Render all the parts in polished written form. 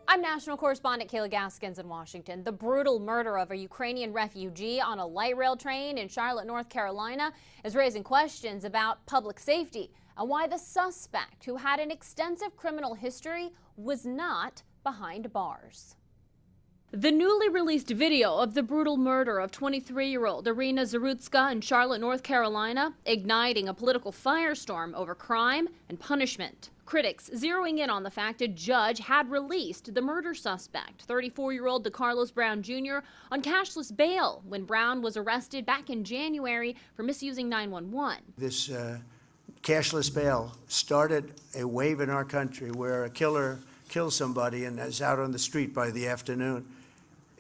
I'm national correspondent Kayla Gaskins in Washington. The brutal murder of a Ukrainian refugee on a light rail train in Charlotte, North Carolina is raising questions about public safety and why the suspect, who had an extensive criminal history, was not behind bars. The newly released video of the brutal murder of 23-year-old Iryna Zarutska in Charlotte, North Carolina, igniting a political firestorm over crime and punishment. Critics zeroing in on the fact a judge had released the murder suspect, 34-year-old Decarlos Brown Jr., on cashless bail when Brown was arrested back in January for misusing 911. This cashless bail started a wave in our country where a killer kills somebody and is out on the street by the afternoon.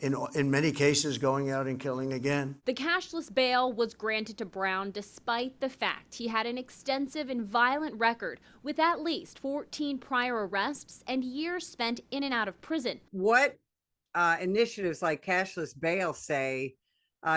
In many cases, going out and killing again. The cashless bail was granted to Brown despite the fact he had an extensive and violent record with at least 14 prior arrests and years spent in and out of prison. What initiatives like cashless bail say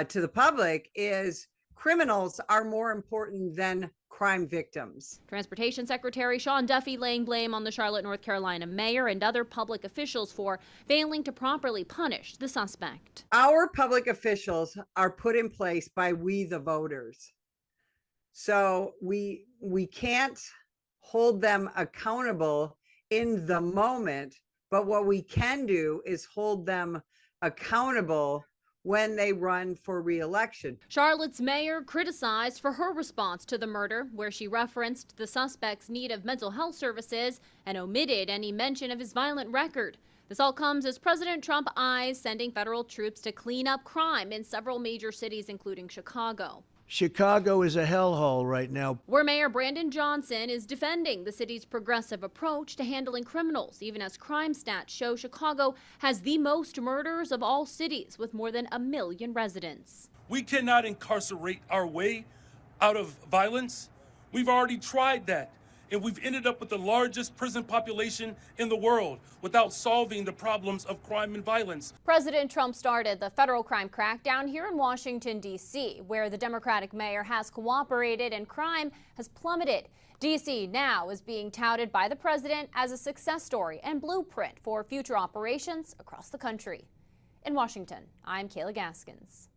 to the public is criminals are more important than crime victims. Transportation Secretary Sean Duffy laying blame on the Charlotte, North Carolina mayor and other public officials for failing to properly punish the suspect. Our public officials are put in place by we the voters. So we can't hold them accountable in the moment, but what we can do is hold them accountable when they run for re-election. Charlotte's mayor criticized for her response to the murder, where she referenced the suspect's need of mental health services and omitted any mention of his violent record. This all comes as President Trump eyes sending federal troops to clean up crime in several major cities, including Chicago. Chicago is a hellhole right now. Where Mayor Brandon Johnson is defending the city's progressive approach to handling criminals, even as crime stats show Chicago has the most murders of all cities with more than 1 million residents. We cannot incarcerate our way out of violence. We've already tried that, and we've ended up with the largest prison population in the world without solving the problems of crime and violence. President Trump started the federal crime crackdown here in Washington, D.C., where the Democratic mayor has cooperated and crime has plummeted. D.C. now is being touted by the president as a success story and blueprint for future operations across the country. In Washington, I'm Kayla Gaskins.